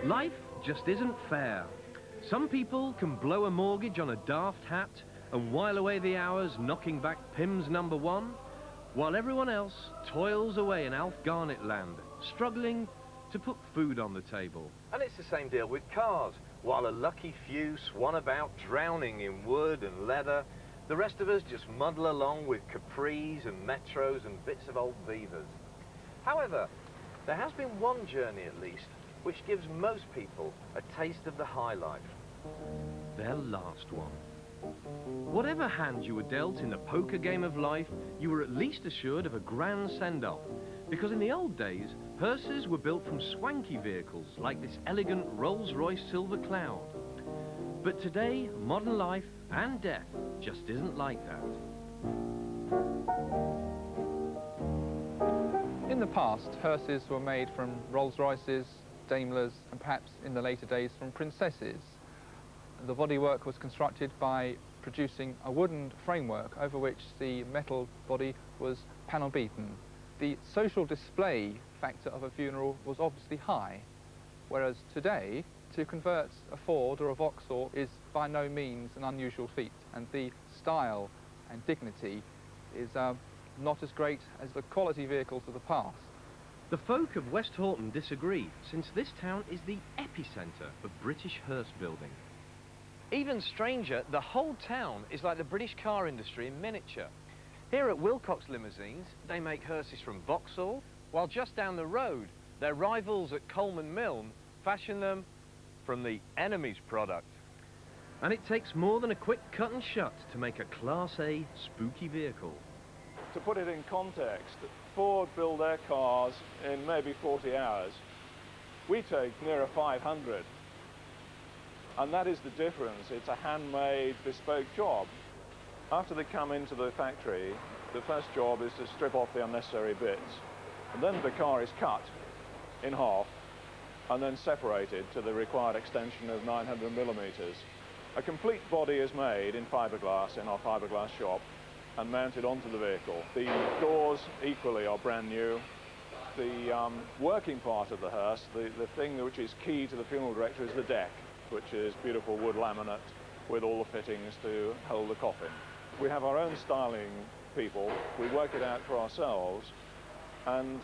Life just isn't fair. Some people can blow a mortgage on a daft hat and while away the hours knocking back Pim's #1, while everyone else toils away in Alf Garnett land, struggling to put food on the table. And it's the same deal with cars. While a lucky few swan about drowning in wood and leather, the rest of us just muddle along with Capris and Metros and bits of old Beavers. However, there has been one journey at least which gives most people a taste of the high life. Their last one. Whatever hand you were dealt in the poker game of life, you were at least assured of a grand send-off, because in the old days, hearses were built from swanky vehicles like this elegant Rolls-Royce Silver Cloud. But today, modern life and death just isn't like that. In the past, hearses were made from Rolls-Royces, Daimlers, and perhaps in the later days from Princesses. The bodywork was constructed by producing a wooden framework over which the metal body was panel beaten. The social display factor of a funeral was obviously high, whereas today, to convert a Ford or a Vauxhall is by no means an unusual feat, and the style and dignity is not as great as the quality vehicles of the past. The folk of West Horton disagree, since this town is the epicentre of British hearse building. Even stranger, the whole town is like the British car industry in miniature. Here at Wilcox Limousines, they make hearses from Vauxhall, while just down the road, their rivals at Coleman Milne fashion them from the enemy's product. And it takes more than a quick cut and shut to make a Class A spooky vehicle. To put it in context, Ford build their cars in maybe 40 hours. We take nearer 500. And that is the difference. It's a handmade, bespoke job. After they come into the factory, the first job is to strip off the unnecessary bits. And then the car is cut in half and then separated to the required extension of 900 millimeters. A complete body is made in fiberglass in our fiberglass shop and mounted onto the vehicle. The doors equally are brand new. The working part of the hearse, the thing which is key to the funeral director, is the deck, which is beautiful wood laminate with all the fittings to hold the coffin. We have our own styling people. We work it out for ourselves, and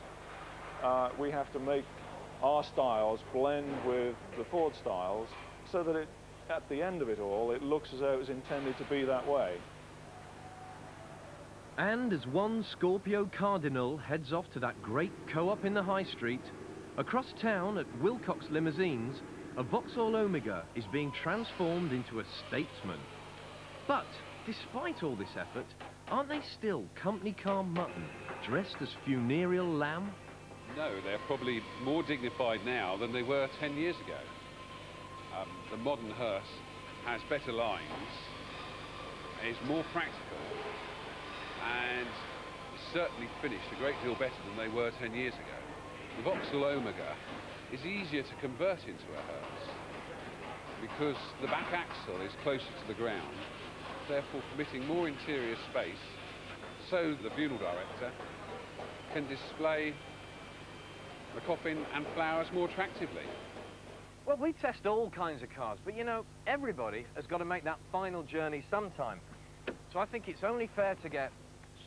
we have to make our styles blend with the Ford styles so that at the end of it all, it looks as though it was intended to be that way. And as one Scorpio Cardinal heads off to that great co-op in the high street, across town at Wilcox Limousines, a Vauxhall Omega is being transformed into a statesman. But despite all this effort, aren't they still company car mutton, dressed as funereal lamb? No, they're probably more dignified now than they were 10 years ago. The modern hearse has better lines, is more practical, and is certainly finished a great deal better than they were 10 years ago. The Vauxhall Omega is easier to convert into a hearse because the back axle is closer to the ground, therefore permitting more interior space, so the funeral director can display the coffin and flowers more attractively. Well, we test all kinds of cars, but you know, everybody has got to make that final journey sometime. So I think it's only fair to get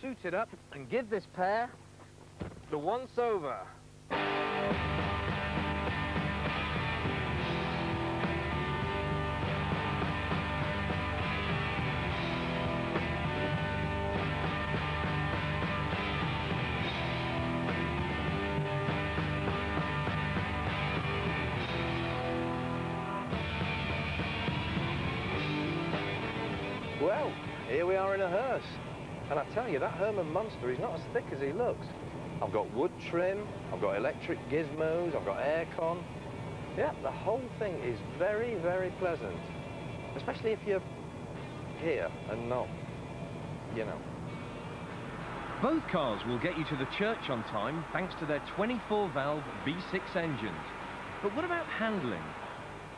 suited up and give this pair the once-over. Well, here we are in a hearse. And I tell you, that Herman Munster is not as thick as he looks. I've got wood trim, I've got electric gizmos, I've got aircon. Yeah, the whole thing is very, very pleasant. Especially if you're here and not, you know. Both cars will get you to the church on time thanks to their 24-valve V6 engines. But what about handling?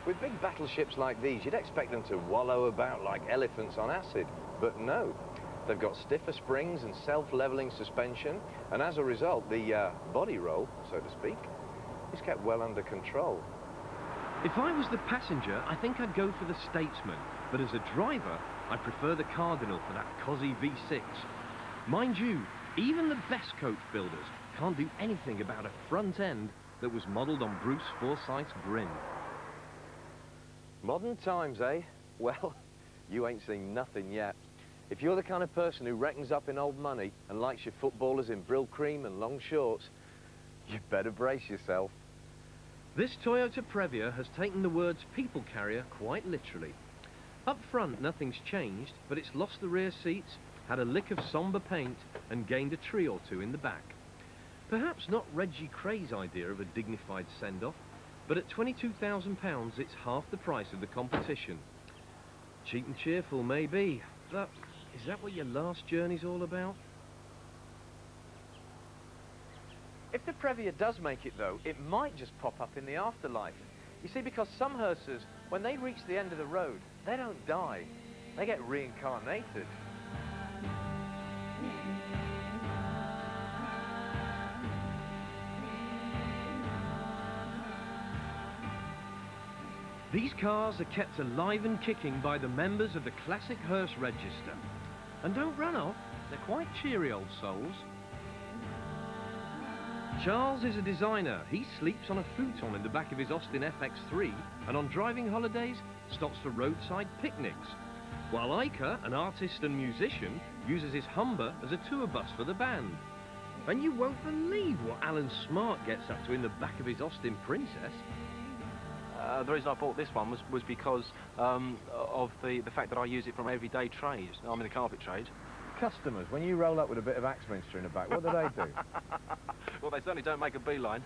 With big battleships like these, you'd expect them to wallow about like elephants on acid. But no. They've got stiffer springs and self-leveling suspension, and as a result, the body roll, so to speak, is kept well under control. If I was the passenger, I think I'd go for the Statesman, but as a driver, I prefer the Cardinal for that cosy V6. Mind you, even the best coach builders can't do anything about a front end that was modelled on Bruce Forsyth's grin. Modern times, eh? Well, you ain't seen nothing yet. If you're the kind of person who reckons up in old money and likes your footballers in Brill cream and long shorts, you better brace yourself. This Toyota Previa has taken the words people carrier quite literally. Up front, nothing's changed, but it's lost the rear seats, had a lick of sombre paint, and gained a tree or two in the back. Perhaps not Reggie Cray's idea of a dignified send-off, but at £22,000, it's half the price of the competition. Cheap and cheerful, maybe, but is that what your last journey's all about? If the Previa does make it, though, it might just pop up in the afterlife. You see, because some hearses, when they reach the end of the road, they don't die. They get reincarnated. These cars are kept alive and kicking by the members of the Classic Hearse Register. And don't run off, they're quite cheery old souls. Charles is a designer. He sleeps on a futon in the back of his Austin FX3 and on driving holidays stops for roadside picnics. While Iker, an artist and musician, uses his Humber as a tour bus for the band. And you won't believe what Alan Smart gets up to in the back of his Austin Princess. The reason I bought this one was because of the fact that I use it from everyday trade. I'm in the carpet trade. Customers, when you roll up with a bit of Axminster in the back, what do they do? Well, they certainly don't make a beeline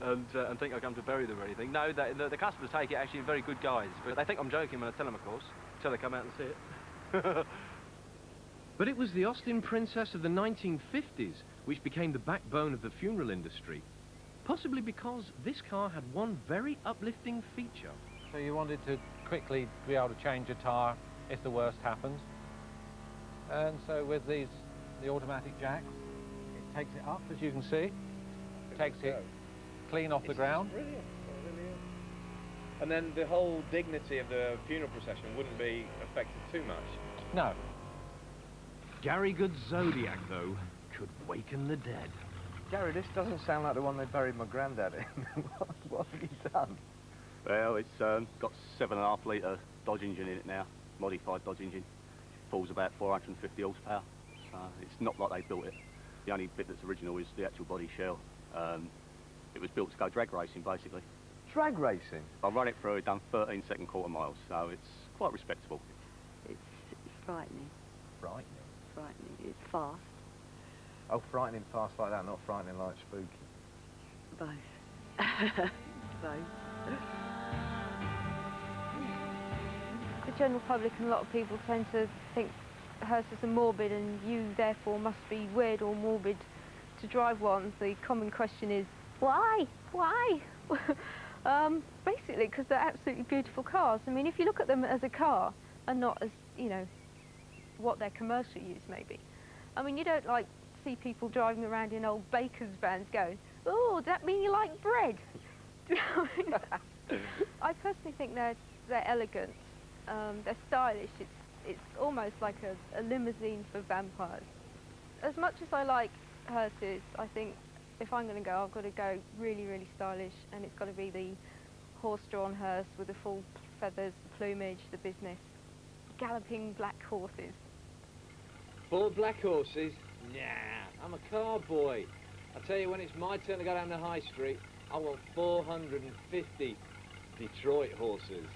and think I come to bury them or anything. No, the customers take it actually in very good guise. But they think I'm joking when I tell them, of course, until they come out and see it. But it was the Austin Princess of the 1950s which became the backbone of the funeral industry. Possibly because this car had one very uplifting feature. So you wanted to quickly be able to change a tyre if the worst happens. And so with the automatic jacks, it takes it up, as you can see, takes it clean off the ground. Brilliant. Brilliant. And then the whole dignity of the funeral procession wouldn't be affected too much. No. Gary Good's Zodiac, though, could waken the dead. Gary, this doesn't sound like the one they buried my granddad in. What have you done? Well, it's got 7.5 litre Dodge engine in it now, modified Dodge engine. Pulls about 450 horsepower, so it's not like they built it. The only bit that's original is the actual body shell. It was built to go drag racing, basically. Drag racing? I run it through, done 13-second quarter miles, so it's quite respectable. It's frightening. Frightening? Frightening. It's fast. Oh, frightening fast like that, not frightening like spooky. Both. Both. The general public and a lot of people tend to think hearses are morbid and you therefore must be weird or morbid to drive one. The common question is, why? Why? Basically because they're absolutely beautiful cars. I mean, if you look at them as a car and not as, you know, what their commercial use may be. I mean, you don't like see people driving around in old baker's vans going, oh, does that mean you like bread? Do you know what I mean? I personally think they're elegant. They're stylish. It's almost like a limousine for vampires. As much as I like hearses, I think if I'm going to go, I've got to go really, really stylish, and it's got to be the horse-drawn hearse with the full feathers, the plumage, the business. Galloping black horses. Full of black horses? Nah, I'm a car boy. I tell you, when it's my turn to go down the high street, I want 450 Detroit horses.